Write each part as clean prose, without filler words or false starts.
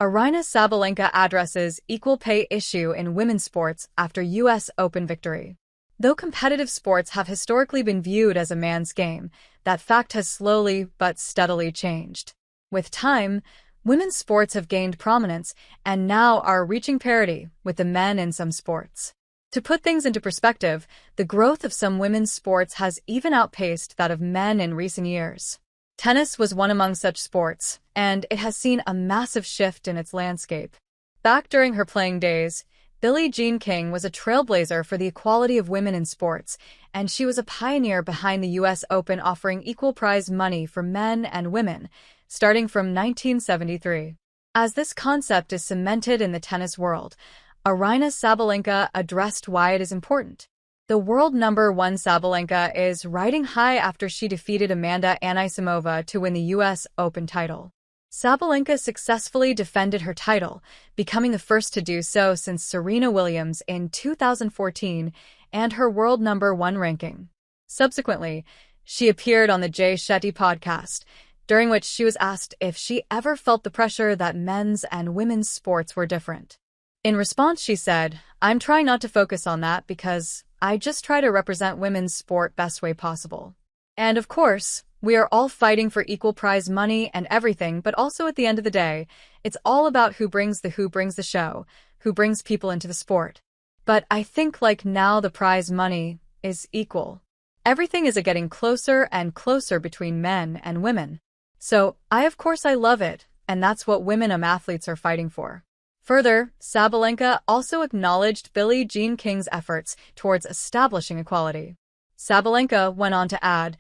Aryna Sabalenka addresses equal pay issue in women's sports after U.S. Open victory. Though competitive sports have historically been viewed as a man's game, that fact has slowly but steadily changed. With time, women's sports have gained prominence and now are reaching parity with the men in some sports. To put things into perspective, the growth of some women's sports has even outpaced that of men in recent years. Tennis was one among such sports, and it has seen a massive shift in its landscape. Back during her playing days, Billie Jean King was a trailblazer for the equality of women in sports, and she was a pioneer behind the U.S. Open offering equal prize money for men and women, starting from 1973. As this concept is cemented in the tennis world, Aryna Sabalenka addressed why it is important. The world number one Sabalenka is riding high after she defeated Amanda Anisimova to win the U.S. Open title. Sabalenka successfully defended her title, becoming the first to do so since Serena Williams in 2014 and her world number one ranking. Subsequently, she appeared on the Jay Shetty podcast, during which she was asked if she ever felt the pressure that men's and women's sports were different. In response, she said, "I'm trying not to focus on that because I just try to represent women's sport best way possible. And of course, we are all fighting for equal prize money and everything, but also at the end of the day, it's all about who brings the show, who brings people into the sport. But I think like now the prize money is equal. Everything is getting closer and closer between men and women. So I love it, and that's what women athletes are fighting for." Further, Sabalenka also acknowledged Billie Jean King's efforts towards establishing equality. Sabalenka went on to add,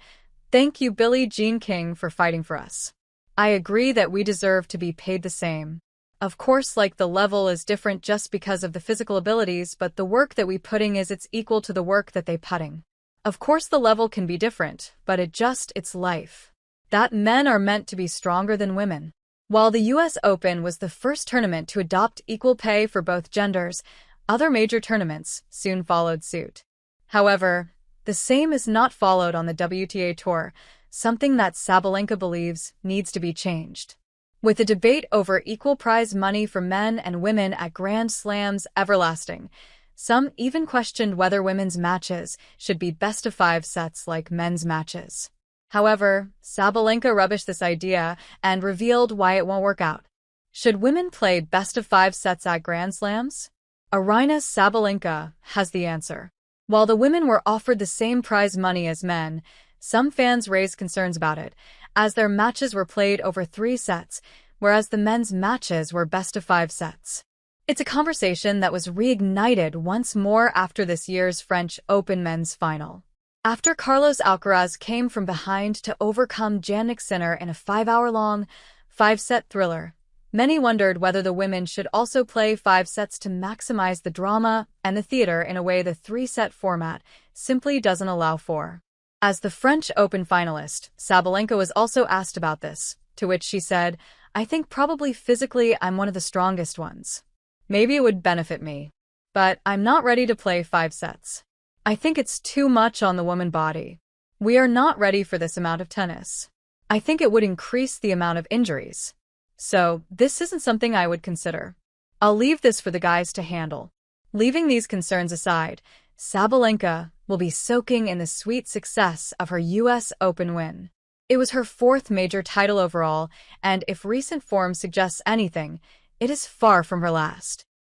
"Thank you, Billie Jean King, for fighting for us. I agree that we deserve to be paid the same. Of course, the level is different just because of the physical abilities, but the work that we putting it's equal to the work that they putting. Of course, the level can be different, but it's life. That men are meant to be stronger than women." While the U.S. Open was the first tournament to adopt equal pay for both genders, other major tournaments soon followed suit. However, the same is not followed on the WTA Tour, something that Sabalenka believes needs to be changed. With the debate over equal prize money for men and women at Grand Slams everlasting, some even questioned whether women's matches should be best-of-5 sets like men's matches. However, Sabalenka rubbished this idea and revealed why it won't work out. Should women play best-of-5 sets at Grand Slams? Aryna Sabalenka has the answer. While the women were offered the same prize money as men, some fans raised concerns about it, as their matches were played over 3 sets, whereas the men's matches were best-of-5 sets. It's a conversation that was reignited once more after this year's French Open men's final. After Carlos Alcaraz came from behind to overcome Jannik Sinner in a 5-hour-long, 5-set thriller, many wondered whether the women should also play 5 sets to maximize the drama and the theater in a way the 3-set format simply doesn't allow for. As the French Open finalist, Sabalenka was also asked about this, to which she said, "I think probably physically I'm one of the strongest ones. Maybe it would benefit me. But I'm not ready to play 5 sets. I think it's too much on the woman body. We are not ready for this amount of tennis. I think it would increase the amount of injuries. So, this isn't something I would consider. I'll leave this for the guys to handle." Leaving these concerns aside, Sabalenka will be soaking in the sweet success of her U.S. Open win. It was her 4th major title overall, and if recent form suggests anything, it is far from her last.